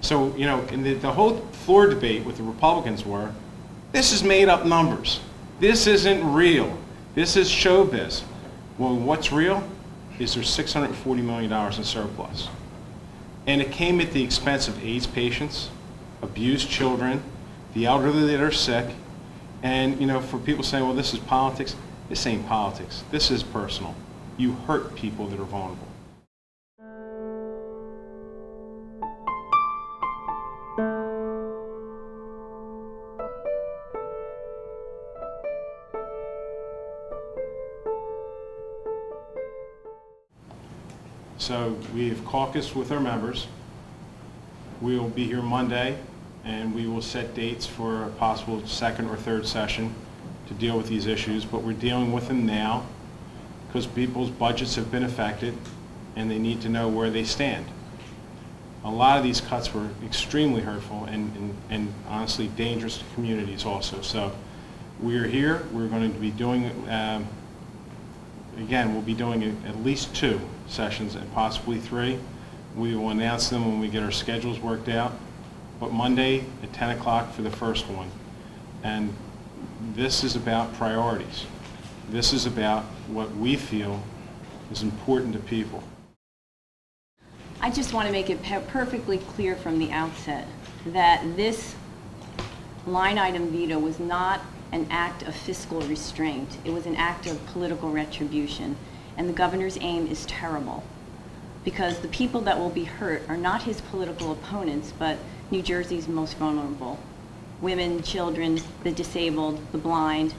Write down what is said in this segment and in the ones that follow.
So, you know, in the whole floor debate with the Republicans were, this is made up numbers. This isn't real. This is showbiz. Well, what's real is there's $640 million in surplus. And it came at the expense of AIDS patients, abused children, the elderly that are sick, and, you know, for people saying, well, this is politics, this ain't politics. This is personal. You hurt people that are vulnerable. So we have caucused with our members. We will be here Monday, and we will set dates for a possible second or third session to deal with these issues, but we're dealing with them now because people's budgets have been affected and they need to know where they stand. A lot of these cuts were extremely hurtful and honestly dangerous to communities also. So we're here. We're going to be doing, again, we'll be doing at least 2 sessions and possibly 3. We will announce them when we get our schedules worked out. But Monday at 10 o'clock for the first one. And this is about priorities. This is about what we feel is important to people. I just want to make it perfectly clear from the outset that this line item veto was not an act of fiscal restraint. It was an act of political retribution. And the governor's aim is terrible, because the people that will be hurt are not his political opponents, but New Jersey's most vulnerable. Women, children, the disabled, the blind,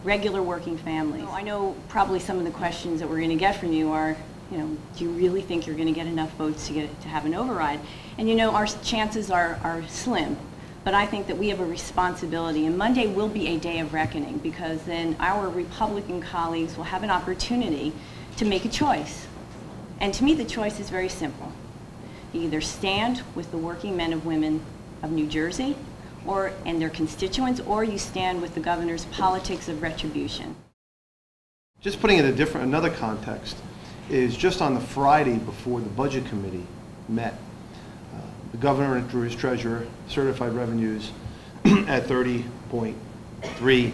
regular working families. I know probably some of the questions that we're going to get from you are, you know, do you really think you're going to get enough votes to have an override? And you know, our chances are slim. But I think that we have a responsibility, and Monday will be a day of reckoning, because then our Republican colleagues will have an opportunity to make a choice. And to me, the choice is very simple. You either stand with the working men and women of New Jersey and their constituents, or you stand with the governor's politics of retribution. Just putting it in another context is just on the Friday before the Budget Committee met, the governor and through his treasurer certified revenues at $30.3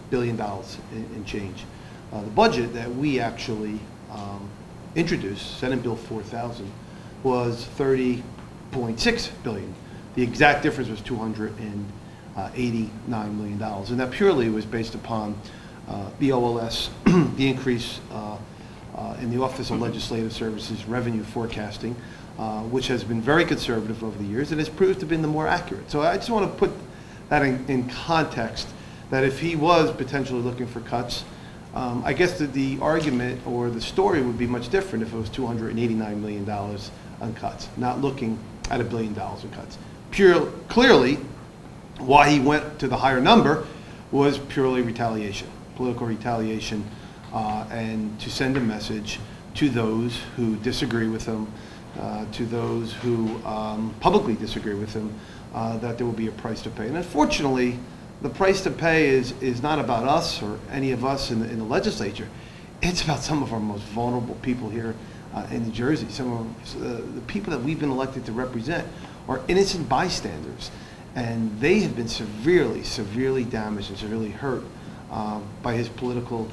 billion in change. The budget that we actually introduced, Senate Bill 4000, was $30.6 billion. The exact difference was $289 million, and that purely was based upon the OLS, the increase in the Office of Legislative Services revenue forecasting, which has been very conservative over the years and has proved to have been the more accurate. So I just want to put that in context, that if he was potentially looking for cuts, I guess that the argument or the story would be much different if it was $289 million on cuts, not looking at $1 billion in cuts. Clearly, why he went to the higher number was purely retaliation, political retaliation, and to send a message to those who disagree with him, to those who publicly disagree with him, that there will be a price to pay. And unfortunately, the price to pay is not about us or any of us in the legislature. It's about some of our most vulnerable people here in New Jersey. Some of the people that we've been elected to represent are innocent bystanders, and they have been severely damaged and severely hurt by his political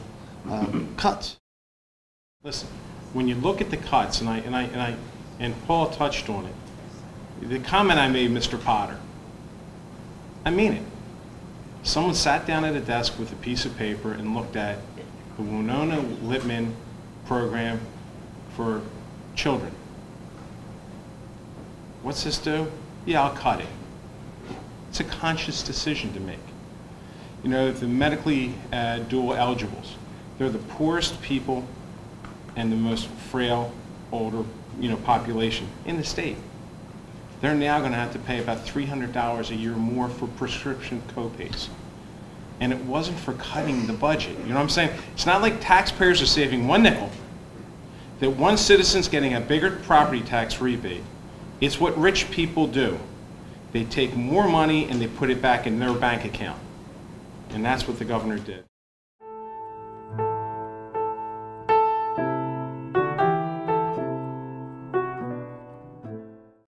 cuts. Listen, when you look at the cuts, and Paul touched on it, the comment I made, Mr. Potter, I mean it. Someone sat down at a desk with a piece of paper and looked at the Buono program for children. What's this do? Yeah, I'll cut it. It's a conscious decision to make. You know, the medically dual eligibles, they're the poorest people and the most frail, older, population in the state. They're now going to have to pay about $300 a year more for prescription copays. And it wasn't for cutting the budget. You know what I'm saying? It's not like taxpayers are saving one nickel, that one citizen's getting a bigger property tax rebate. It's what rich people do. They take more money and they put it back in their bank account. And that's what the governor did.